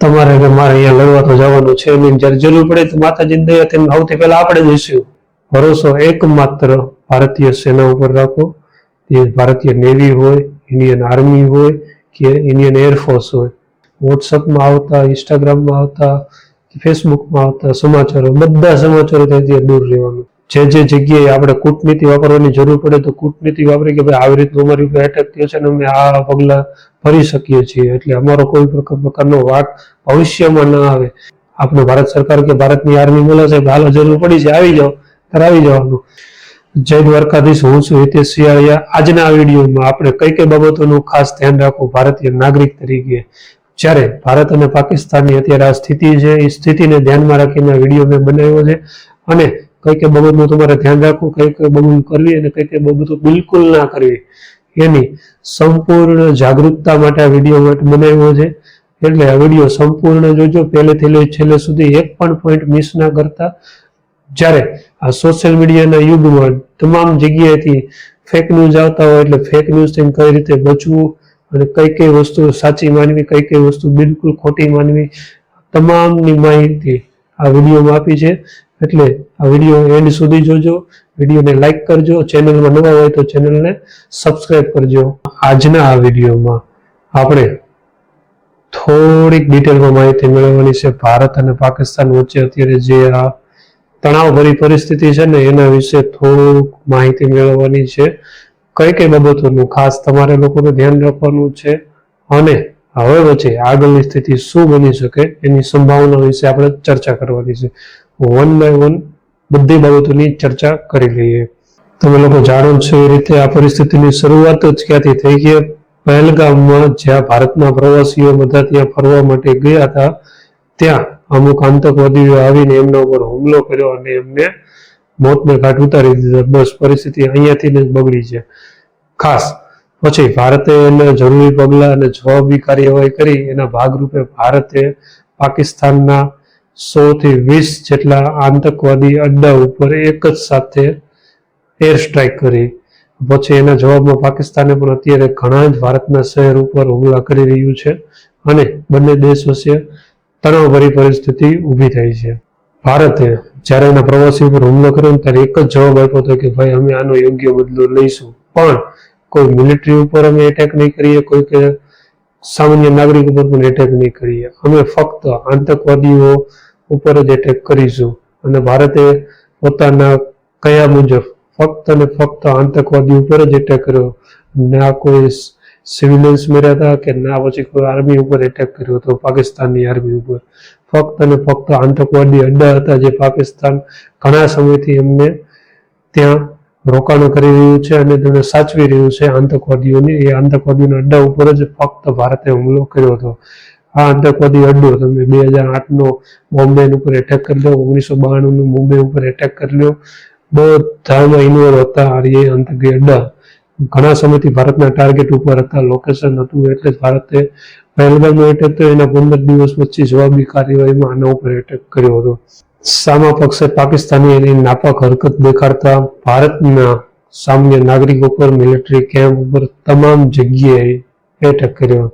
તમારે કે મારે અહીંયા લડવા તો જવાનું છે નહીં, જ્યારે જરૂર પડે તો માતાજીની દયાથી સૌથી પહેલા આપણે જઈશું. ભરોસો એકમાત્ર ભારતીય સેના ઉપર રાખો. એ ભારતીય નેવી હોય, ઇન્ડિયન આર્મી હોય કે ઇન્ડિયન એરફોર્સ હોય. વોટ્સઅપમાં આવતા, ઇન્સ્ટાગ્રામમાં આવતા, ફેસબુકમાં આવતા સમાચારો, બધા સમાચારોથી દૂર રહેવાનું. જે જગ્યાએ આપણે કૂટનીતિ વાપરવાની જરૂર પડે તો કૂટનીતિ વાપરી કે ભાઈ આવી રીતનું અમારી ઉપર એટેક થયો છે અને અમે આ પગલાં ભરી શકીએ છીએ, એટલે અમારો કોઈ પ્રકારનો વાક ભવિષ્યમાં ન આવે. આપણે ભારત સરકાર કે ભારતની આર્મી બોલે છે હાલો જરૂર પડી છે આવી જાઓ, ત્યારે આવી જવાનું. જય દ્વારકાધીશ, હું છું હિતેશ સિયાળિયા. આજના આ વિડીયોમાં આપણે કઈ બાબતોનું ખાસ ધ્યાન રાખવું ભારતીય નાગરિક તરીકે. જ્યારે ભારત અને પાકિસ્તાનની અત્યારે આ સ્થિતિ છે, એ સ્થિતિને ધ્યાનમાં રાખીને આ વિડીયો મેં બનાવ્યો છે. અને કઈ બાબતનું તમારે ધ્યાન રાખવું, કઈ બાબત કરવી અને કઈ બાબતો બિલકુલ ના કરવી, એની સંપૂર્ણ જાગૃતતા માટે આ વિડીયો બનાવ્યો છે. એટલે આ વિડીયો સંપૂર્ણ જોજો, પહેલેથી લઈ છેલ્લે સુધી એક પણ પોઈન્ટ મિસ ના કરતા. જ્યારે આ સોશિયલ મીડિયાના યુગમાં તમામ જગ્યાએથી ફેક ન્યૂઝ આવતા હોય, એટલે ફેક ન્યૂઝથી કઈ રીતે બચવું અને કઈ વસ્તુ સાચી માનવી, કઈ વસ્તુ બિલકુલ ખોટી માનવી, તમામની માહિતી આ વિડીયોમાં આપી છે. એટલે આ વિડીયો એન્ડ સુધી જોજો, વિડીયોને લાઈક કરજો, ચેનલમાં નવા હોય તો ચેનલને સબસ્ક્રાઇબ કરજો. આજના આ વિડીયોમાં આપણે થોડીક ડિટેલમાં માહિતી મેળવવાની છે ભારત અને પાકિસ્તાન વચ્ચે અત્યારે જે આ તણાવભરી પરિસ્થિતિ છે ને એના વિશે થોડુંક માહિતી મેળવવાની છે. કઈ બાબતોનું ખાસ તમારે લોકોને ધ્યાન રાખવાનું છે અને હવે વચ્ચે આગળની સ્થિતિ શું બની શકે એની સંભાવના વિશે આપણે ચર્ચા કરવાની છે. વન બાય વન બધી બાબતોની ચર્ચા કરી લઈએ. તમે લોકો જાણો છો એ રીતે આ પરિસ્થિતિની શરૂઆત જ ક્યાંથી થઈ ગઈ? પહેલગામમાં જ્યાં ભારતના પ્રવાસીઓ બધા ત્યાં ફરવા માટે ગયા હતા, ત્યાં અમુક આતંકવાદીઓ આવીને એમના ઉપર હુમલો કર્યો અને એમને મોતને ઘાટ ઉતારી દીધા. બસ પરિસ્થિતિ અહીંયાથી જ બગડી છે. ખાસ પછી ભારતે એના જરૂરી પગલાં અને જવાબી કાર્યવાહી કરી. એના ભાગરૂપે ભારતે પાકિસ્તાનના 100 થી 20 જેટલા આતંકવાદી અડ્ડા ઉપર એક જ સાથે એર સ્ટ્રાઇક કરી. પછી એના જવાબમાં પાકિસ્તાને પણ અત્યારે ઘણા જ ભારતના શહેર ઉપર હુમલા કરી રહ્યું છે અને બંને દેશ વચ્ચે તણાવભરી પરિસ્થિતિ ઊભી થઈ છે. ભારતે જ્યારે એના પ્રવાસી ઉપર હુમલો કર્યો ત્યારે એક જ જવાબ આપ્યો હતો કે ભાઈ અમે આનો યોગ્ય બદલો લઈશું, પણ કોઈ મિલિટરી ઉપર અમે એટેક નહીં કરીએ, કોઈ કે સામાન્ય નાગરિક ઉપર પણ એટેક નહીં કરીએ. અમે ફક્ત આતંકવાદીઓ ઉપર જ એટેક કરીશું. અને ભારતે પોતાના કયા મુજબ ફક્ત અને ફક્ત આતંકવાદી ઉપર જ એટેક કર્યો, ના કોઈ સિવિલિયન્સ મર્યા હતા કે ના પછી કોઈ આર્મી ઉપર એટેક કર્યો હતો, પાકિસ્તાનની આર્મી ઉપર. ફક્ત અને ફક્ત આતંકવાદી અડ્ડા હતા જે પાકિસ્તાન ઘણા સમયથી એમને ત્યાં રોકાણો કરી રહ્યું છે અને તેને સાચવી રહ્યું છે આતંકવાદીઓને. એ આતંકવાદીઓના અડ્ડા ઉપર જ ફક્ત ભારતે હુમલો કર્યો હતો. આ આતંકવાદી અડ્ડો તમે 2008નો બોમ્બે ઉપર એટેક કરી લો, 1992નો મુંબઈ ઉપર એટેક કરી લો, બધામાં ઇન્વોલ્વ હતા. એ આતંકી અડ્ડા ઘણા સમયથી ભારતના ટાર્ગેટ ઉપર હતા, લોકેશન હતું. એટલે જ ભારતે પહેલગામનો એટેક તો એના 15 દિવસ પછી જવાબી કાર્યવાહીમાં આના ઉપર એટેક કર્યો હતો. સામા પક્ષે પાકિસ્તાની એની નાપાક હરકત દેખાડતા ભારતના સામાન્ય નાગરિકો પર, મિલિટરી કેમ્પ ઉપર તમામ જગ્યાએ એટેક કર્યો.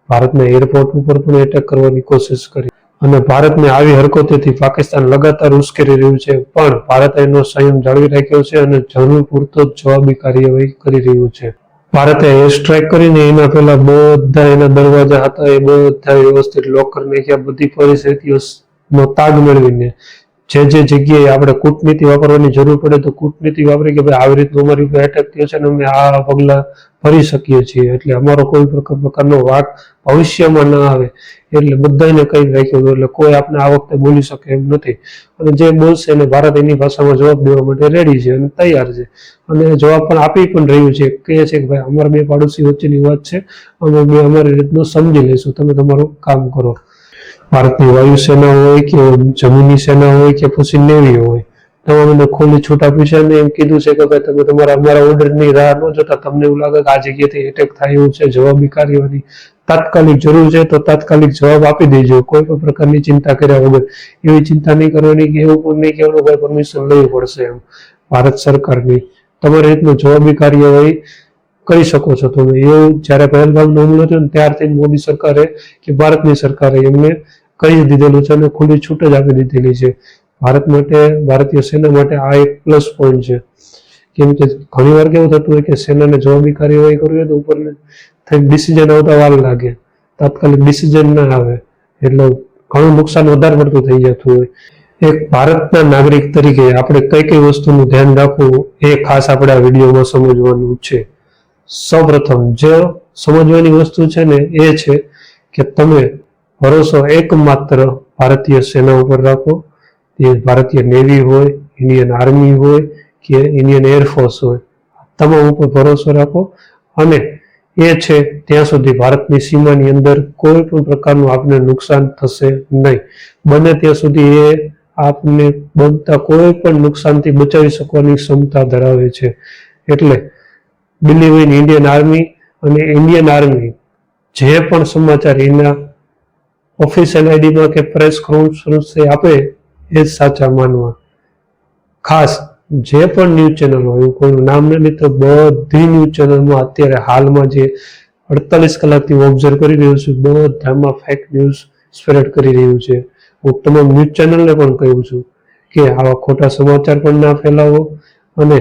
ભારતના એરપોર્ટ ઉપર પણ એટેક કરવાની કોશિશ કરી અને ભારતને આવી હરકતોથી પાકિસ્તાન લગાતાર ઉશ્કેરી રહ્યું છે. પણ ભારત એનો સંયમ જાળવી રાખ્યો છે અને જરૂર પૂરતો જવાબી કાર્યવાહી કરી રહ્યું છે. ભારતે એર સ્ટ્રાઇક કરીને એના પહેલા બધા એના દરવાજા હતા એ બધા વ્યવસ્થિત લોક કરી નાખ્યા. બધી પરિસ્થિતિઓનો તાગ મેળવીને જે જગ્યાએ આપણે કૂટનીતિ વાપરવાની જરૂર પડે તો કૂટનીતિ વાપરી કે ભાઈ આવી રીતનું અમારી ઉપર એટેક થયો છે અને અમે આ પગલાં ભરી શકીએ છીએ, એટલે અમારો કોઈ પ્રકારનો વાક ભવિષ્યમાં ન આવે એટલે બધાને કહી રાખ્યું હતું. એટલે કોઈ આપણે આ વખતે બોલી શકે એમ નથી અને જે બોલશે એને ભારત એની ભાષામાં જવાબ દેવા માટે રેડી છે અને તૈયાર છે અને જવાબ પણ આપી પણ રહ્યું છે. કહે છે કે ભાઈ અમારા બે પાડોશી વચ્ચેની વાત છે, અમે બે અમારી રીતનું સમજી લઈશું, તમે તમારું કામ કરો. ભારતની વાયુસેના હોય કે જમીની સેના હોય કે પછી નેવી હોય, તમામને ખુલ્લી છૂટ આપી છે અને એમ કીધું છે કે ભાઈ તમે તમારા અમારા ઓર્ડરની રાહ ન જોતા તમને એવું લાગે કે આ જગ્યાએથી એટેક થાય એવું છે, જવાબી કાર્યવાહી તાત્કાલિક જરૂર છે તો તાત્કાલિક જવાબ આપી દેજો, કોઈ પણ પ્રકારની ચિંતા કર્યા વગર. એવી ચિંતા નહીં કરવાની કે એવું પણ નહીં કહેવાનું ભાઈ પરમિશન લેવી પડશે એમ ભારત સરકારની. તમારી રીતનું જવાબી કાર્યવાહી કરી શકો છો તમે. એવું જ્યારે પહેલગામનો હુમલો થયો ને ત્યારથી મોદી સરકારે કે ભારતની સરકારે એમને કહી દીધેલું છે અને ખુલ્લી છૂટ જ આપી દીધેલી છે. ભારત માટે, ભારતીય સેના માટે આ એક પ્લસ પોઈન્ટ છે. કેમ કે ઘણી વાર કેવું થતું હોય કે સેનાને જવાબી કાર્યવાહી કરવી હોય તો ઉપર ડિસિઝન આવતા વાર લાગે, તાત્કાલિક ડિસિઝન ના આવે, એટલે ઘણું નુકસાન વધારે પડતું થઈ જતું હોય. એક ભારતના નાગરિક તરીકે આપણે કઈ કઈ વસ્તુનું ધ્યાન રાખવું એ ખાસ આપણે આ વિડીયોમાં સમજવાનું છે. સૌપ્રથમ જે સમજવાની વસ્તુ છે ને એ છે કે તમે ભરોસો એકમાત્ર ભારતીય સેના ઉપર રાખો. એ ભારતીય નેવી હોય, ઇન્ડિયન આર્મી હોય કે ઇન્ડિયન એરફોર્સ હોય, તમામ ઉપર ભરોસો રાખો. અને એ છે ત્યાં સુધી ભારતની સીમાની અંદર કોઈ પણ પ્રકારનું આપને નુકસાન થશે નહીં. બને ત્યાં સુધી એ આપને બનતા કોઈ પણ નુકસાનથી બચાવી શકવાની ક્ષમતા ધરાવે છે. એટલે બિલીવ ઇન ઇન્ડિયન આર્મી, અને ઇન્ડિયન આર્મી જે પણ સમાચાર એના ઓફિશિયલ આઈડીમાં કે પ્રેસ કોન્ફરન્સ આપે એ જ સાચા માનવા. ખાસ જે પણ ન્યૂઝ ચેનલ હોય, કોઈનું નામ નથી તો બધી ન્યૂઝ ચેનલમાં અત્યારે હાલમાં જે 48 કલાકથી હું ઓબ્ઝર્વ કરી રહ્યો છું, બધામાં ફેક ન્યૂઝ સ્પ્રેડ કરી રહ્યું છે. હું તમામ ન્યૂઝ ચેનલને પણ કહું છું કે આવા ખોટા સમાચાર પણ ના ફેલાવો અને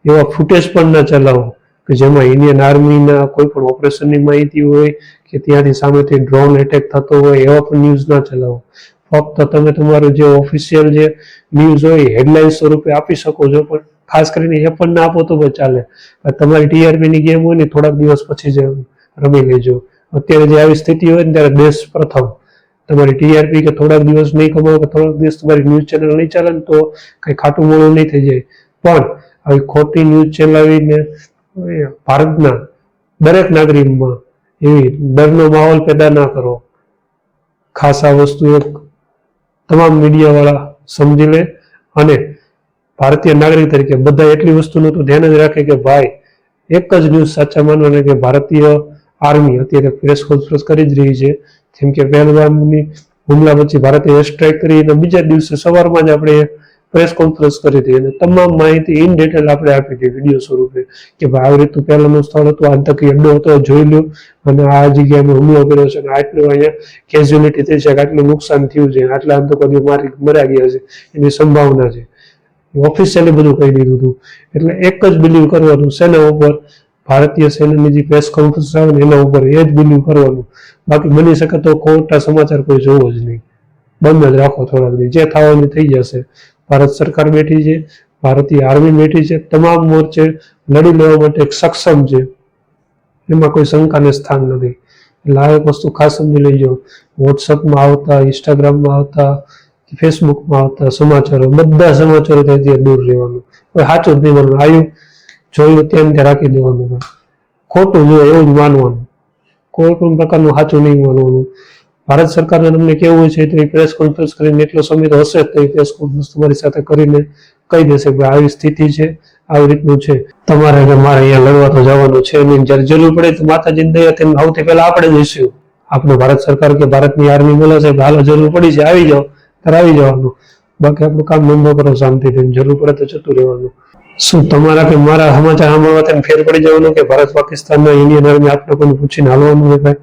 એવા ફૂટેજ પણ ના ચલાવો કે જેમાં ઇન્ડિયન આર્મીના કોઈ પણ ઓપરેશનની માહિતી હોય કે ત્યાંથી સામેથી ડ્રોન એટેક થતો હોય, એવા પણ ન્યૂઝ ના ચલાવો. ફક્ત તમે તમારું જે ઓફિશિયલ જે ન્યૂઝ હોય હેડલાઇન સ્વરૂપે આપી શકો છો, પણ ખાસ કરીને એ પણ ના આપો તો ચાલે. તમારી ટીઆરપીની ગેમ હોય ને થોડાક દિવસ પછી જ રમી લેજો. અત્યારે જે આવી સ્થિતિ હોય ને ત્યારે દેશ પ્રથમ. તમારી ટીઆરપી કે થોડાક દિવસ નહીં કમાવો કે થોડાક દિવસ તમારી ન્યૂઝ ચેનલ નહીં ચાલે ને તો કંઈ ખાટું મોડું નહીં થઈ જાય. પણ આવી ખોટી ન્યૂઝ ચલાવીને ભારતના દરેક નાગરિકમાં એવી ડરનો માહોલ પેદા ના કરો. ખાસ આ વસ્તુ એક તમામ મીડિયાવાળા સમજી લે અને ભારતીય નાગરિક તરીકે બધા એટલી વસ્તુનું તો ધ્યાન જ રાખે કે ભાઈ એક જ ન્યૂઝ સાચા માનવાના કે ભારતીય આર્મી અત્યારે પ્રેસ કોન્ફરન્સ કરી જ રહી છે. જેમ કે પહેલગામની હુમલા પછી ભારતે એર સ્ટ્રાઇક કરી અને બીજા દિવસે સવારમાં જ આપણે પ્રેસ કોન્ફરન્સ કરી હતી અને તમામ માહિતી ઇન ડિટેલ આપણે આપી હતી વિડીયો સ્વરૂપે કે ભાઈ આવી રીતનું પહેલાનું સ્થળ હતું, આતંકી અડ્ડો હતો, જોઈ લો અને આ જગ્યાએ હુમલો કર્યો છે અને આટલું અહીંયા કેઝ્યુઅલિટી થઈ છે, આટલું નુકસાન થયું છે, આટલા આતંકવાદીઓ મર્યા ગયા છે, એની સંભાવના છે. ઓફિશિયલી બધું કહી દીધું હતું. એટલે એક જ બિલીવ કરવાનું સેના ઉપર, ભારતીય સેનાની જે પ્રેસ કોન્ફરન્સ આવે ને એના ઉપર એ જ બિલીવ કરવાનું. બાકી બની શકે તો ખોટા સમાચાર કોઈ જોવો જ નહીં, બંધ જ રાખો થોડાક દી, જે થવાનું થઈ જશે. ભારત સરકાર બેઠી છે, ભારતીય આર્મી બેઠી છે, તમામ મોરચે લડી લેવા માટે સક્ષમ છે, એમાં કોઈ શંકાને સ્થાન નથી. એટલે આ એક વસ્તુ ખાસ સમજી લેજો. વોટ્સઅપમાં આવતા, ઇન્સ્ટાગ્રામમાં આવતા, ફેસબુકમાં આવતા સમાચારો, બધા સમાચારો ત્યાંથી દૂર રહેવાનું. કોઈ સાચું જ નહીં માનવાનું, આવ્યું જોયું ત્યાં રાખી દેવાનું, ખોટું જોઈએ એવું જ માનવાનું, કોઈ પણ પ્રકારનું સાચું નહીં માનવાનું. ભારત સરકારને તમને કેવું છે તો એ પ્રેસ કોન્ફરન્સ કરીને એટલો સમય તો હશે તો એ પ્રેસ કોન્ફરન્સ તમારી સાથે કરીને કહી દેશે કે આવી સ્થિતિ છે, આવી રીતનું છે, તમારે કે મારે અહીંયા લડવા તો જવાનું છે નહીં. જ્યારે જરૂર પડે તો માતાજીની દયાથી સૌથી પહેલા આપણે જઈશું. આપણે ભારત સરકાર કે ભારતની આર્મી બોલે છે કે હાલો જરૂર પડી છે આવી જાઓ, ત્યારે આવી જવાનું. બાકી આપણું કામ ધંધો કરો શાંતિથી, જરૂર પડે તો જતું રહેવાનું. શું તમારા કે મારા સમાચાર સાંભળવાથી ફેર પડી જવાનું કે ભારત પાકિસ્તાનના ઇન્ડિયન આર્મી આપણે કોઈને પૂછીને હાલવાનું છે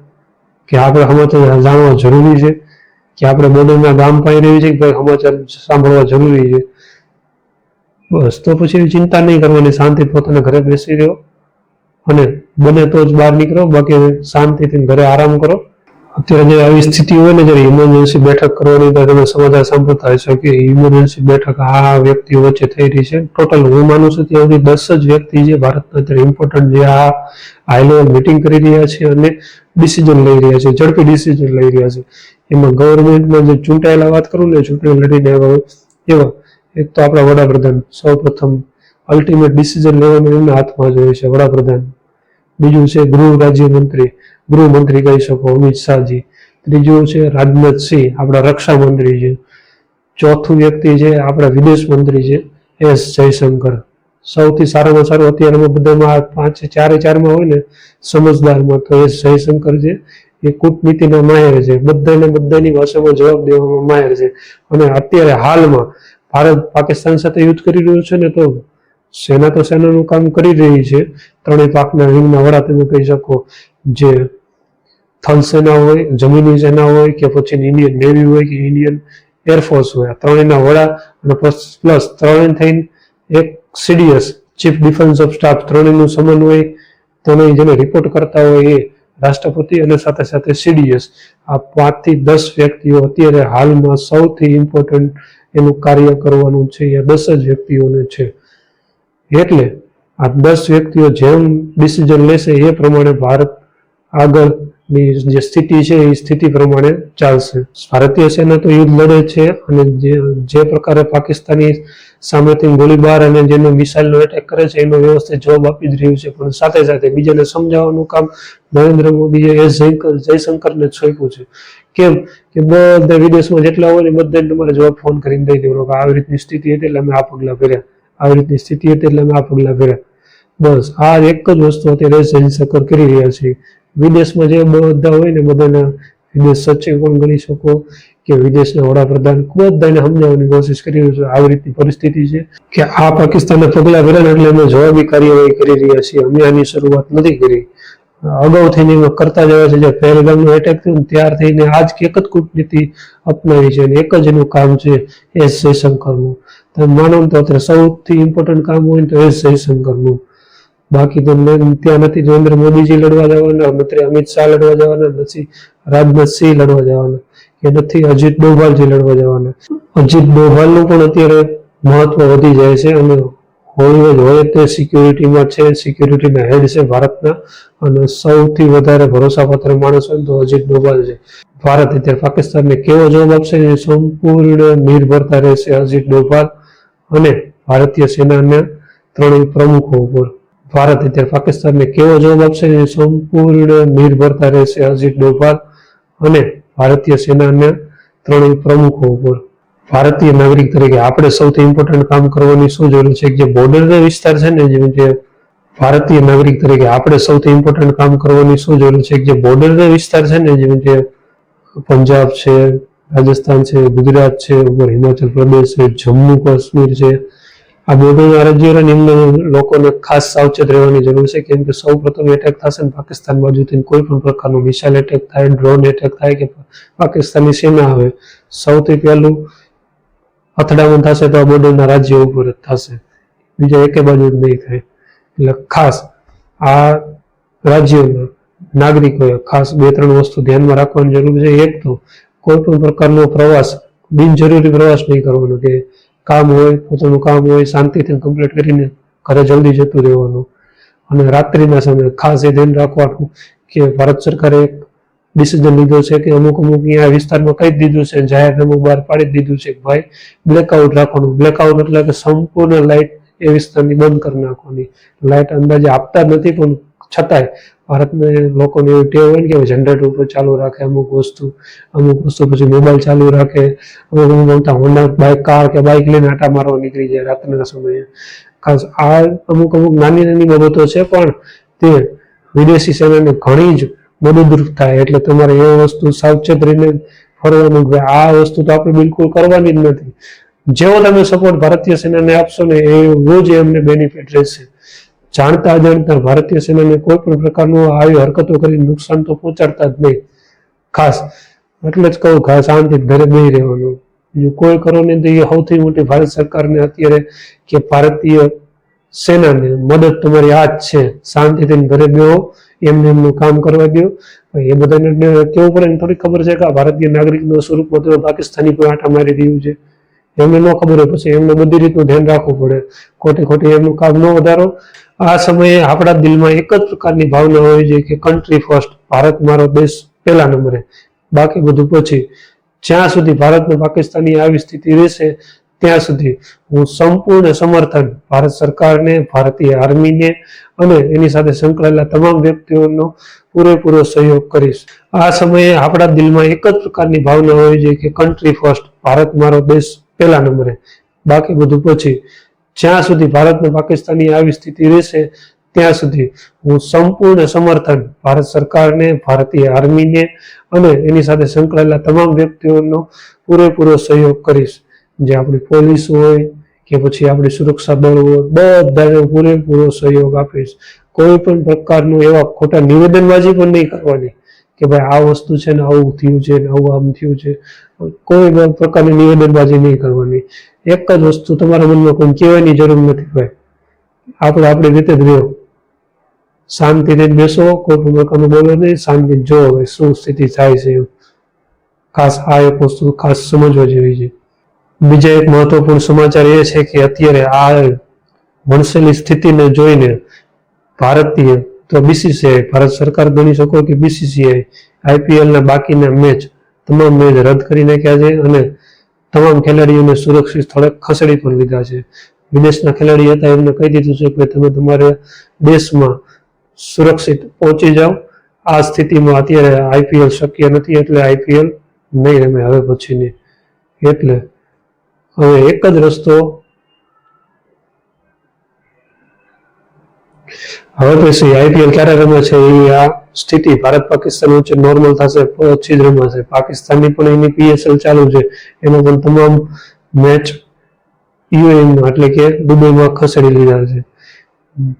કે આપણે સમાચાર જાણવા જરૂરી છે કે આપણે બોર્ડરના ગામ પાઈ રહ્યું છે કે ભાઈ સમાચાર સાંભળવા જરૂરી છે? બસ તો પછી ચિંતા નહીં કરવાની, શાંતિ પોતાના ઘરે બેસી રહ્યો અને બને તો જ બહાર નીકળો, બાકી શાંતિથી ઘરે આરામ કરો. અત્યારે જે આવી સ્થિતિ હોય ને જ્યારે ઇમરજન્સી બેઠક કરવાની તો તમે સમાચાર સાંભળતા હશો કે ઇમરજન્સી બેઠક આ વ્યક્તિઓ વચ્ચે થઈ રહી છે. ટોટલ હું માનું છું ત્યાં સુધી 10 જ વ્યક્તિ છે ભારતના અત્યારે ઇમ્પોર્ટન્ટ જે આ હાઈ લેવલ મિટિંગ કરી રહ્યા છે અને ડિસિઝન લઈ રહ્યા છે, ઝડપી ડિસિઝન લઈ રહ્યા છે. એમાં ગવર્મેન્ટમાં જે ચૂંટાયેલા વાત કરું ને, ચૂંટણી લડીને આવ્યા એવા એક તો આપણા વડાપ્રધાન સૌ પ્રથમ અલ્ટિમેટ ડિસિઝન લેવાનું એમના હાથમાં જ હોય છે, વડાપ્રધાન. બીજું છે ગૃહ રાજ્યમંત્રી, ગૃહમંત્રી કહી શકો અમિત શાહજી. ત્રીજું છે રાજનાથસિંહ, આપણા રક્ષા મંત્રી છે. ચોથું વ્યક્તિ છે આપણા વિદેશ મંત્રી છે એસ જયશંકર. સૌથી સારામાં સારું અત્યારે બધામાં ચારેમાં હોય ને સમજદારમાં તો એસ જયશંકર છે. એ કૂટનીતિના માહેર છે, બધાની ભાષામાં જવાબ દેવામાં માહેર છે. અને અત્યારે હાલમાં ભારત પાકિસ્તાન સાથે યુદ્ધ કરી રહ્યું છે ને તો સેના તો સેનાનું કામ કરી રહી છે, ત્રણેય પાકના વિંગના વડા તમે કહી શકો, જે થલ સેના હોય, જમીની સેના હોય કે પછી ઇન્ડિયન નેવી હોય કે ઇન્ડિયન એરફોર્સ હોય, આ ત્રણેયના વડા અને પ્લસ ત્રણેય થઈને એક CDS chief defence of staff ત્રણેયનું સમન્વય ત્રણેય જેને રિપોર્ટ કરતા હોય એ રાષ્ટ્રપતિ અને સાથે સાથે સીડીએસ, આ 5 થી 10 વ્યક્તિઓ અત્યારે હાલમાં સૌથી ઇમ્પોર્ટન્ટ એનું કાર્ય કરવાનું છે એ 10 જ વ્યક્તિઓને છે. એટલે આ 10 વ્યક્તિઓ જેમ ડિસિઝન લેશે એ પ્રમાણે ભારત આગળની જે સ્થિતિ છે એ સ્થિતિ પ્રમાણે ચાલશે. ભારતીય સેના તો યુદ્ધ લડે છે અને જે પ્રકારે પાકિસ્તાની સામેથી ગોળીબાર અને જેનો મિસાઇલનો એટેક કરે છે એનો વ્યવસ્થિત જવાબ આપી જ રહ્યું છે, પણ સાથે સાથે બીજાને સમજાવવાનું કામ નરેન્દ્ર મોદીએ જયશંકરને સોંપ્યું છે. કેમ કે બધા વિદેશમાં જેટલા હોય ને બધાને તમારે જવાબ ફોન કરીને દઈ દેવાનો કે આવી રીતની સ્થિતિ હતી એટલે અમે આ પગલા ભર્યા, આવી રીતની સ્થિતિ હતી એટલે અમે આ પગલા ભર્યા. બસ આ એક જ વસ્તુ અત્યારે જયશંકર કરી રહ્યા છે. વિદેશમાં જે બધા હોય ને બધાના વિદેશ સચિવ પણ ગણી શકો કે વિદેશના વડાપ્રધાન બધાને સમજાવવાની કોશિશ કરી રહ્યું છે આવી રીતની પરિસ્થિતિ છે કે આ પાકિસ્તાનના પગલા ભર્યા એટલે અમે જવાબી કાર્યવાહી કરી રહ્યા છીએ, અમે આની શરૂઆત નથી કરી. અગાઉથી કરતા જ આવે છે. જે પહેલગામનો એટેક થયો ત્યારથી આજ એક જ કૂટનીતિ અપનાવી છે અને એક જ એનું કામ છે એસ જયશંકરનું. તમે માનો તો અત્યારે સૌથી ઇમ્પોર્ટન્ટ કામ હોય તો એસ જયશંકરનું. બાકી તો ત્યાં નથી નરેન્દ્ર મોદીજી લડવા જવાના, નથી અમિત શાહ લડવા જવાના, નથી રાજનાથસિંહ લડવા જવાના કે નથી અજીત ડોભાલજી લડવા જવાના. અજીત ડોભાલનું પણ અત્યારે મહત્વ વધી જાય છે અને હોય તે સિક્યુરિટીમાં છે, સિક્યુરિટીના હેડ છે ભારતના અને સૌથી વધારે ભરોસાપાત્ર માણસ હોય તો અજીત ડોભાલ છે. ભારત અત્યારે પાકિસ્તાનને કેવો જવાબ આપશે એ સંપૂર્ણ નિર્ભરતા રહેશે અજીત ડોભાલ અને ભારતીય સેનાના ત્રણેય પ્રમુખો ઉપર. ભારત અત્યારે પાકિસ્તાનને કેવો જવાબ આપશે એ સંપૂર્ણ નિર્ભરતા રહેશે અજીત ડોભાલ અને ભારતીય સેનાના ત્રણેય પ્રમુખો ઉપર. ભારતીય નાગરિક તરીકે આપણે સૌથી ઇમ્પોર્ટન્ટ કામ કરવાની શું જરૂર છે? જે બોર્ડરના વિસ્તાર છે ને, જેમ કે ભારતીય નાગરિક તરીકે આપણે સૌથી ઇમ્પોર્ટન્ટ કામ કરવાની શું જરૂર છે? જે બોર્ડરના વિસ્તાર છે ને, જેમ કે પંજાબ છે, રાજસ્થાન છે, ગુજરાત છે, ઉપર હિમાચલ પ્રદેશ છે, જમ્મુ કાશ્મીર છે, આ બોર્ડરના રાજ્યોના નિમ્ન લોકોને ખાસ સાવચેત રહેવાની જરૂર છે. કેમ કે સૌ પ્રથમ એટેક થશે ને પાકિસ્તાન બાજુથી કોઈ પણ પ્રકારનો મિસાઇલ એટેક થાય, ડ્રોન એટેક થાય કે પાકિસ્તાની સેના આવે, સૌથી પહેલું અથડામણ થશે તો આ બોર્ડરના રાજ્યો ઉપર જ થશે, બીજા એકે બાજુ જ નહીં થાય. એટલે ખાસ આ રાજ્યોના નાગરિકોએ ખાસ 2-3 વસ્તુ ધ્યાનમાં રાખવાની જરૂર છે. એક તો કોઈ પણ પ્રકારનો પ્રવાસ, બિનજરૂરી પ્રવાસ નહીં કરવાનો, કે કામ હોય, પોતાનું કામ હોય, શાંતિથી કમ્પ્લીટ કરીને ઘરે જલ્દી જતું રહેવાનું. અને રાત્રિના સમયે ખાસ એ ધ્યાન રાખવાનું કે ભારત સરકારે એક ડિસિઝન લીધો છે કે અમુક અહીંયા વિસ્તારમાં કહી દીધું છે, જાહેરનામું બહાર પાડી દીધું છે કે ભાઈ બ્લેકઆઉટ રાખવાનું. બ્લેકઆઉટ એટલે કે સંપૂર્ણ લાઇટ એ વિસ્તારની બંધ કરી નાખવાની. લાઇટ અંદાજે આપતા નથી પણ છતાંય ભારતને લોકોને એવી ટેવ હોય ને કે જનરેટર ઉપર ચાલુ રાખે અમુક વસ્તુ પછી મોબાઈલ ચાલુ રાખે, અમુક બાઇક કાર કે બાઇક લઈને આટા મારવા નીકળી જાય રાતના સમયે. ખાસ આ અમુક નાની બાબતો છે પણ તે વિદેશી સેનાને ઘણી જ મદદરૂપ થાય. એટલે તમારે એ વસ્તુ સાવચેત રહીને ફરવાનું કે આ વસ્તુ તો આપણે બિલકુલ કરવાની જ નથી. જેવો તમે સપોર્ટ ભારતીય સેનાને આપશો ને એવું જ એમને બેનિફિટ રહેશે. જાણતા અજાણતા ભારતીય સેનાને કોઈ પણ પ્રકારનું આવી હરકતો કરી નુકસાન તો પહોંચાડતા જ નહીં. ખાસ એટલે જ કહું કે શાંતિ ઘરે બેસી રહેવાનું, બીજું કોઈ કરો નહીં. તો એ સૌથી મોટી ભારત સરકારને અત્યારે કે ભારતીય સેનાને મદદ તમારી આ જ છે. શાંતિથી ઘરે બેહો, એમનું કામ કરવા દો. એ બધાને કેવું પડે ને, થોડી ખબર છે કે આ ભારતીય નાગરિકનો સ્વરૂપમાં તો પાકિસ્તાની કોઈ આંટા મારી રહ્યું છે, એમને ન ખબર હોય પછી એમને બધી રીતનું ધ્યાન રાખવું પડે. ખોટી એમનું કામ ન વધારો. આ સમયે આપણા દિલમાં એક જ પ્રકારની ભાવના હોવી જોઈએ કે કન્ટ્રી ફર્સ્ટ, ભારત મારો દેશ પહેલા નંબરે, બાકી બધું પછી. જ્યાં સુધી ભારતને પાકિસ્તાની આવી સ્થિતિ રહેશે ત્યાં સુધી હું સંપૂર્ણ સમર્થન ભારત સરકારને, ભારતીય આર્મીને અને એની સાથે સંકળાયેલા તમામ વ્યક્તિઓનો પૂરેપૂરો સહયોગ કરીશ. આ સમયે આપણા દિલમાં એક જ પ્રકારની ભાવના હોવી જોઈએ કે કન્ટ્રી ફર્સ્ટ, ભારત મારો દેશ પહેલા નંબરે, બાકી બધું પછી. જ્યાં સુધી ભારતને પાકિસ્તાની આવી સ્થિતિ રહેશે ત્યાં સુધી હું સંપૂર્ણ સમર્થન ભારત સરકારને, ભારતીય આર્મીને અને એની સાથે સંકળાયેલા તમામ વ્યક્તિઓનો પૂરેપૂરો સહયોગ કરીશ. જે આપણી પોલીસ હોય કે પછી આપણી સુરક્ષા દળ હોય, બધાને પૂરેપૂરો સહયોગ આપીશ. કોઈ પણ પ્રકારનું એવા ખોટા નિવેદનબાજી પણ નહીં કરવાની કે ભાઈ આ વસ્તુ છે ને આવું થયું છે ને આવું આમ થયું છે. કોઈ પ્રકારની નિવેદનબાજી નહીં કરવાની. એક જ વસ્તુ તમારા મનમાં કોઈ કહેવાની જરૂર નથી ભાઈ, આપણે આપણી રીતે જ રહ્યો, શાંતિથી બેસો, કોઈ પણ પ્રકારનું બોલો નહીં, શાંતિ જો શું સ્થિતિ થાય છે. ખાસ આ એક વસ્તુ ખાસ સમજવા જેવી છે. બીજા એક મહત્વપૂર્ણ સમાચાર એ છે કે અત્યારે આ વણસેલી સ્થિતિને જોઈને ભારતીય તો બીસીસીઆઈ, ભારત સરકાર ગણી શકો કે બીસીસીઆઈ આઈપીએલના બાકીના મેચ, તમામ મેચ રદ કરી નાખ્યા છે અને તમામ ખેલાડીઓને સુરક્ષિત સ્થળે ખસેડી પણ લીધા છે. વિદેશના ખેલાડી હતા એમને કહી દીધું છે કે તમે તમારા દેશમાં સુરક્ષિત પહોંચી જાઓ. આ સ્થિતિમાં અત્યારે આઈપીએલ શક્ય નથી, એટલે આઈપીએલ નહીં રમે હવે પછીની. એટલે હવે એક જ રસ્તો, હવે પછી આઈપીએલ ક્યારે રમે છે એ આ સ્થિતિ ભારત પાકિસ્તાન વચ્ચે નોર્મલ થશે પછી જ રમાશે. પાકિસ્તાનની પણ એની પીએસએલ ચાલુ છે, એનો પણ તમામ મેચ યુએઈમાં એટલે કે દુબઈમાં ખસેડી લીધા છે.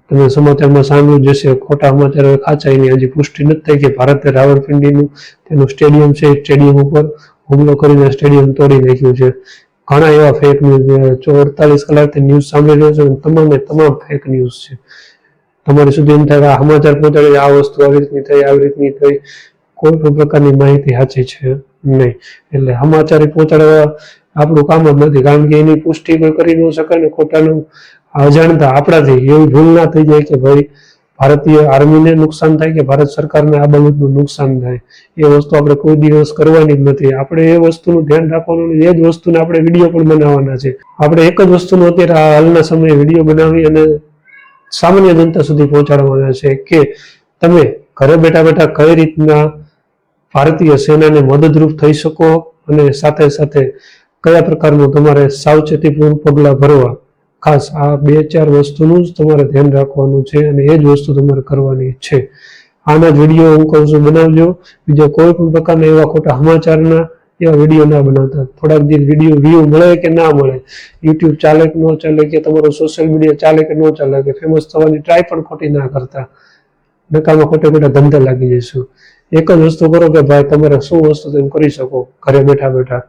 તમે સમાચારમાં સાંભળ્યું જશે, ખોટા સમાચાર ખાચા એની હજી પુષ્ટિ નથી થઈ કે ભારતે રાવલપિંડીનું તેનું સ્ટેડિયમ છે, સ્ટેડિયમ ઉપર હુમલો કરીને સ્ટેડિયમ તોડી નાખ્યું છે. ઘણા એવા ફેક ન્યૂઝ 48 કલાકથી ન્યૂઝ સાંભળી રહ્યો છે, તમામ ફેક ન્યૂઝ છે. તમારી સુધી એમ થાય આ સમાચાર પહોંચાડે આ વસ્તુ આવી રીતની થઈ, આવી રીતની થઈ, કોઈ પણ પ્રકારની માહિતી સાચી છે નહીં. એટલે સમાચાર પહોંચાડવા આપણું કામ જ નથી, કારણ કે એની પુષ્ટિ કોઈ કરી ન શકાય ને ખોટાનું અજાણતા આપણાથી એવી ભૂલ ના થઈ જાય કે ભાઈ ભારતીય આર્મીને નુકસાન થાય કે ભારત સરકારને આ બાબતનું નુકસાન થાય. એ વસ્તુ આપણે કોઈ દિવસ કરવાની જ નથી. આપણે એ વસ્તુનું ધ્યાન રાખવાનું, એ જ વસ્તુને આપણે વિડીયો પણ બનાવવાના છે. આપણે એક જ વસ્તુનો અત્યારે હાલના સમયે વિડીયો બનાવી અને સામાન્ય જનતા સુધી પહોંચાડવાના છે કે તમે ઘરે બેઠા બેઠા કઈ રીતના ભારતીય સેનાને મદદરૂપ થઈ શકો અને સાથે સાથે કયા પ્રકારનું તમારે સાવચેતીપૂર્વક પગલાં ભરવા. ખાસ આ 2-4 વસ્તુનું જ તમારે ધ્યાન રાખવાનું છે અને એ જ વસ્તુ તમારે કરવાની છે. આના જ વિડીયો હું કહું છું બનાવજો. બીજા કોઈ પણ પ્રકારના એવા ખોટા સમાચારના એવા વિડીયો ના બનાવતા. થોડાક દિવસ વિડીયો વ્યૂ મળે કે ના મળે, યુટ્યુબ ચાલે કે ન ચાલે, કે તમારું સોશિયલ મીડિયા ચાલે કે ન ચાલે, કે ફેમસ થવાની ટ્રાય પણ ખોટી ના કરતા. નકામાં ખોટા ખોટા ધંધા લાગી જઈશું. એક જ વસ્તુ કરો કે ભાઈ તમારે શું વસ્તુ તમે કરી શકો ઘરે બેઠા બેઠા,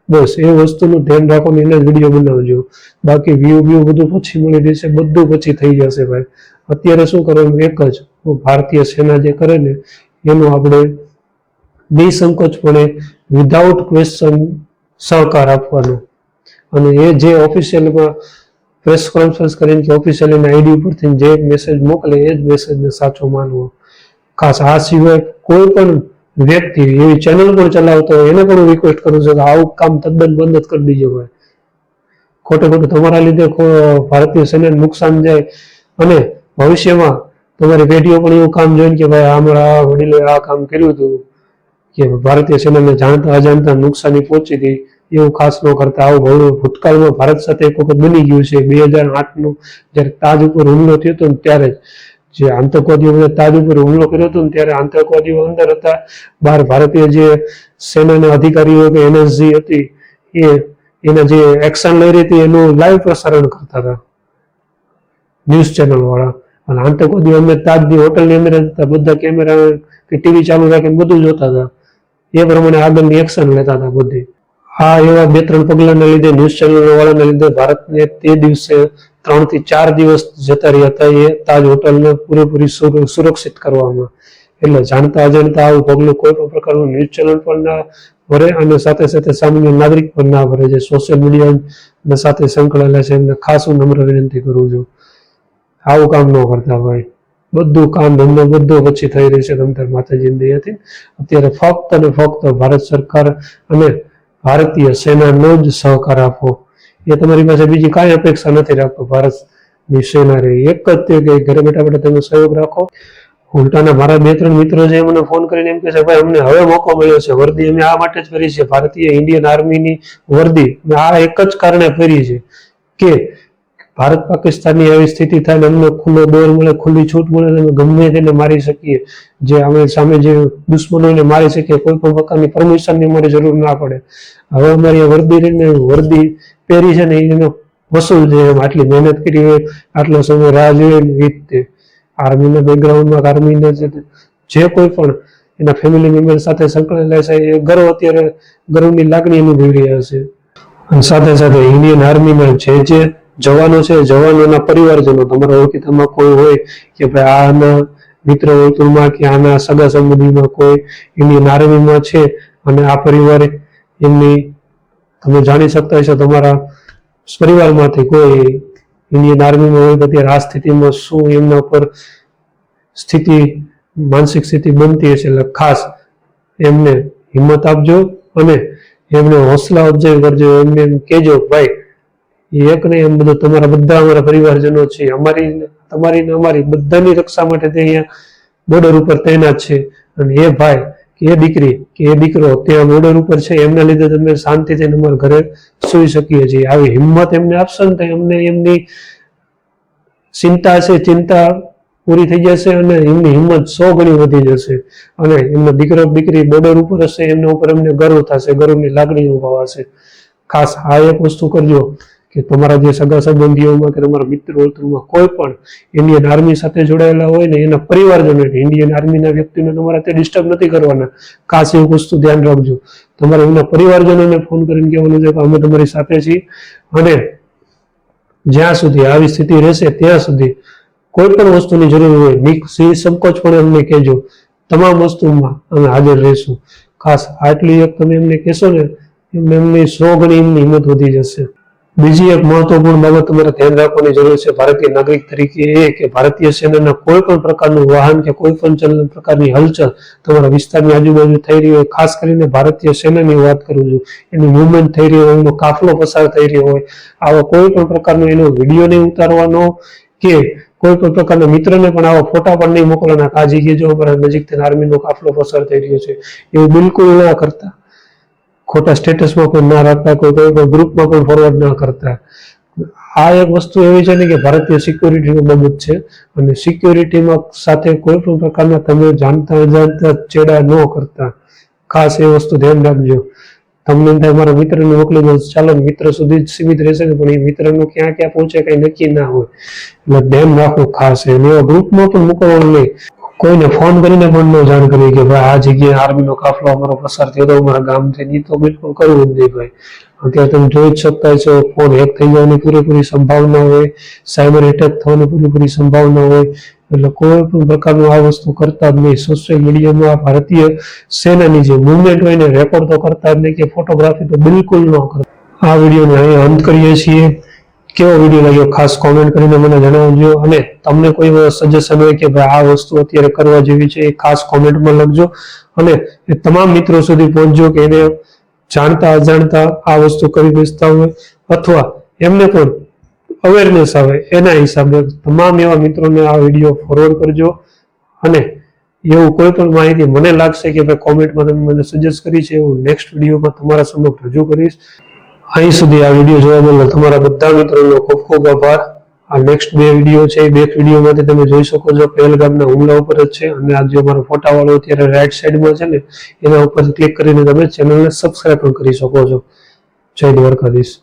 બસ એ વસ્તુનું ધ્યાન રાખો ને એને જ વિડીયો બનાવજો. બાકી વ્યૂ બધું પછી મળી રહેશે, બધું પછી થઈ જશે ભાઈ. અત્યારે શું કરવાનું, એક જ ભારતીય સેના જે કરે ને એનું આપણે નિસંકોચપણે વિધાઉટ ક્વેશ્ચન સહકાર આપવાનો અને એ જે ઓફિશિયલમાં પ્રેસ કોન્ફરન્સ કરીને કે ઓફિશિયલ એના આઈડી ઉપરથી જે મેસેજ મોકલે એ જ મેસેજને સાચો માનવો. ખાસ આ સિવાય કોઈ પણ વ્યક્તિ એવી ચેનલ પણ ચલાવતો હોય એને પણ રિક્વેસ્ટ કરું છું કે આવું કામ તદ્દન બંધ જ કરી દીજો ભાઈ. ખોટું તમારા લીધે ભારતીય સેનાને નુકસાન જાય અને ભવિષ્યમાં તમારી પેઢીઓ પણ એવું કામ જોઈને કે ભાઈ અમારા વડીલોએ આ કામ કર્યું હતું કે ભારતીય સેનાને જાણતા અજાણતા નુકસાની પહોંચી હતી, એવું ખાસ ન કરતા. આવું ભૂતકાળમાં ભારત સાથે એક વખત બની ગયું છે. 2008નું જ્યારે તાજ ઉપર હુમલો થયો હતો ને ત્યારે જે આતંકવાદીઓ તાજ ઉપર હુમલો કર્યો હતો ને ત્યારે આતંકવાદીઓ અંદર હતા, બહાર ભારતીય જે સેનાના અધિકારીઓ કે એનએસજી હતી એના જે એક્શન લઈ રહી હતી એનું લાઈવ પ્રસારણ કરતા હતા ન્યૂઝ ચેનલ વાળા. અને આતંકવાદીઓ અંદર તાજની હોટલની અંદર હતા, બધા કેમેરા કે ટીવી ચાલુ રાખીને બધું જોતા હતા, એ પ્રમાણે આગળની એક્શન લેતા હતા બધી. આ એવા 2-3 પગલાના લીધે ન્યૂઝ ચેનલ વાળાના લીધે ભારતને તે દિવસે 3 થી 4 દિવસ જતા રહ્યા હતા એ તાજ હોટલને પૂરેપૂરી સુરક્ષિત કરવામાં. એટલે જાણતા અજાણતા આવું પગલું કોઈ પણ પ્રકારનું ન્યૂઝ ચેનલ પર ના ભરે અને સાથે સાથે સામાન્ય નાગરિક પર ના ભરે. જે સોશિયલ મીડિયા સાથે સંકળાયેલા છે એમને ખાસ હું નમ્ર વિનંતી કરું છું, આવું કામ ન કરતા ભાઈ. બધું કામ ધંધો બધું પછી થઈ રહી છે તમતાર માતાજીની દયાથી. અત્યારે ફક્ત અને ફક્ત ભારત સરકાર અને ભારતીય સેનાનો જ સહકાર આપો. એ તમારી પાસે બીજી કાંઈ અપેક્ષા નથી રાખતો. ભારતની સેના રહી એક જ તે કે ઘરે બેઠા બેઠા તમે સહયોગ રાખો. ઉલટાના મારા 2-3 મિત્રો છે મને ફોન કરીને એમ કહે છે ભાઈ અમને હવે મોકો મળ્યો છે, વર્દી અમે આ માટે જ કરી છે, ભારતીય ઇન્ડિયન આર્મીની વર્દી આ એક જ કારણે ફરી છે કે ભારત પાકિસ્તાનની આવી સ્થિતિ થાય ને અમને ખુલ્લો દોર મળે, ખુલ્લી છૂટ મળે, અમે ગમે તેને મારી શકીએ. જે અમે સામે જે દુશ્મનોને મારી શકીએ, કોઈ પણ પ્રકારની પરમિશનની અમારી જરૂર ના પડે. હવે અમારી વર્દી પહેરી છે ને એનો વસૂલ છે, એમ આટલી મહેનત કરી હોય, આટલો સમય રાહ જોઈ એવી રીતે આર્મીના બેકગ્રાઉન્ડમાં આર્મીના જે કોઈ પણ એના ફેમિલી મેમ્બર સાથે સંકળાયેલા છે એ અત્યારે ગર્વની લાગણી અનુભવી રહ્યા છે. અને સાથે સાથે ઇન્ડિયન આર્મીમાં જે જવાનો છે, જવાનોના પરિવારજનો, તમારા ઓળખીતામાં કોઈ હોય કે ભાઈ આના મિત્ર વર્તુળમાં કે આના સગા સંબંધીમાં કોઈ ઇન્ડિયન આર્મીમાં છે અને આ પરિવાર એમની તમે જાણી શકતા હશો, તમારા પરિવારમાંથી કોઈ ઇન્ડિયન આર્મીમાં હોય તો અત્યારે આ સ્થિતિમાં શું એમના ઉપર સ્થિતિ, માનસિક સ્થિતિ બનતી હશે. એટલે ખાસ એમને હિંમત આપજો અને એમને હોસલા અફજાઈ કરજો. એમને એમ કહેજો ભાઈ એક નહીં, એમ બધું તમારા બધા અમારા પરિવારજનો છે, તમારી ને અમારી બધાની રક્ષા માટે તે અહીંયા બોર્ડર ઉપર તૈનાત છે. અને એ ભાઈ કે એ દીકરી કે એ દીકરો ત્યાં બોર્ડર ઉપર છે, એમના લીધે તમે શાંતિથી અમારા ઘરે સુઈ શકીએ છીએ. આવી હિંમત એમને આપશો ને તો એમને એમની ચિંતા પૂરી થઈ જશે અને એમની હિંમત 100 ગણી વધી જશે. અને એમનો દીકરો દીકરી બોર્ડર ઉપર હશે, એમના ઉપર એમને ગર્વ થશે, ગર્વની લાગણી અનુભવાશે. ખાસ આ એક વસ્તુ કરજો કે તમારા જે સગા સંબંધીઓમાં કે તમારા મિત્ર વર્તુળમાં કોઈ પણ ઇન્ડિયન આર્મી સાથે જોડાયેલા હોય ને એના પરિવારજનો, ઇન્ડિયન આર્મીના વ્યક્તિને તમારે તે ડિસ્ટર્બ નથી કરવાના. ખાસ એવું વસ્તુ ધ્યાન રાખજો. તમારે એમના પરિવારજનોને ફોન કરીને કહેવાનું છે કે અમે તમારી સાથે છીએ અને જ્યાં સુધી આવી સ્થિતિ રહેશે ત્યાં સુધી કોઈ પણ વસ્તુની જરૂર હોય સંકોચ પણ એમને કહેજો, તમામ વસ્તુમાં અમે હાજર રહીશું. ખાસ આટલી એક તમે એમને કહેશો ને એમની 100 ગણી એમની હિંમત વધી જશે. બીજી એક મહત્વપૂર્ણ બાબત તમારે ધ્યાન રાખવાની જરૂર છે ભારતીય નાગરિક તરીકે એ કે ભારતીય સેનાના કોઈ પણ પ્રકારનું વાહન કે કોઈ પણ પ્રકારની હલચલ તમારા વિસ્તારની આજુબાજુ થઈ રહી હોય, ખાસ કરીને ભારતીય સેનાની વાત કરું છું, એની મુવમેન્ટ થઈ રહી હોય, એનો કાફલો પસાર થઈ રહ્યો હોય, આવા કોઈ પણ પ્રકારનો એનો વિડીયો નહીં ઉતારવાનો કે કોઈ પણ પ્રકારના મિત્રને પણ આવા ફોટા પણ નહીં મોકલવાના. આ જગ્યાએ જો અમારા નજીકથી આર્મીનો કાફલો પસાર થઈ રહ્યો છે એવું બિલકુલ ના કરતા. ખોટા સ્ટેટસમાં પણ ના રાખતા, કોઈ ગ્રુપમાં પણ ફોરવર્ડ ના કરતા. આ એક વસ્તુ એવી છે ને કે ભારતીય સિક્યોરિટીનો બાબત છે અને સિક્યોરિટીમાં સાથે કોઈ પણ પ્રકારના તમે જાણતા અજાણતા ચેડા ન કરતા. ખાસ એ વસ્તુ ધ્યાન રાખજો. તમને થાય મારા મિત્રને મોકલી દો, ચાલો મિત્ર સુધી જ સીમિત રહેશે ને, પણ એ મિત્રનું ક્યાં ક્યાં પહોંચે કઈ નક્કી ના હોય. એટલે ધ્યાન રાખો ખાસ. એવા ગ્રુપમાં પણ મૂકવાનું નહીં. કોઈને ફોન કરીને પણ ન જાણ કરી કે ભાઈ આ જગ્યાએ આર્મીનો કાફલો અમારો પસાર થયો હતો અમારા ગામથી, એ તો બિલકુલ કરવું જ નહીં ભાઈ. અત્યારે તમે જોઈ જ શકતા છો ફોન હેક થઈ જવાની પૂરેપૂરી સંભાવના હોય, સાયબર એટેક થવાની પૂરેપૂરી સંભાવના હોય. એટલે કોઈ પણ પ્રકારનું આ વસ્તુ કરતા જ નહીં. સોશિયલ મીડિયામાં ભારતીય સેનાની જે મુવમેન્ટ હોય ને રેકોર્ડ તો કરતા જ નહીં કે ફોટોગ્રાફી તો બિલકુલ ન કરતા. આ વિડીયોને અહીંયા અંત કરીએ છીએ. કેવો વિડીયો લાગ્યો ખાસ કોમેન્ટ કરીને મને જણાવજો અને તમને કોઈ સજેશન હોય કે ભાઈ આ વસ્તુ અત્યારે કરવા જેવી છે એ ખાસ કોમેન્ટમાં લખજો અને એ તમામ મિત્રો સુધી પહોંચજો કે એને જાણતા અજાણતા આ વસ્તુ કરી બેસતા હોય અથવા એમને પણ અવેરનેસ આવે એના હિસાબે તમામ એવા મિત્રોને આ વિડીયો ફોરવર્ડ કરજો. અને એવું કોઈ પણ માહિતી મને લાગશે કે ભાઈ કોમેન્ટમાં તમે મને સજેસ્ટ કરી છે એવું નેક્સ્ટ વિડીયોમાં તમારા સમક્ષ રજૂ કરીશ. અહીં સુધી આ વિડીયો જોવા બદલ તમારા બધા મિત્રોનો ખૂબ ખૂબ આભાર. આ નેક્સ્ટ 2 વિડીયો છે, 2 વિડીયોમાંથી તમે જોઈ શકો છો પહેલગામના હુમલા ઉપર જ છે અને આ જે અમારો ફોટાવાળો અત્યારે રાઈટ સાઈડમાં છે ને એના ઉપર ક્લિક કરીને તમે ચેનલને સબસ્ક્રાઈબ પણ કરી શકો છો. જય દ્વારકાધીશ.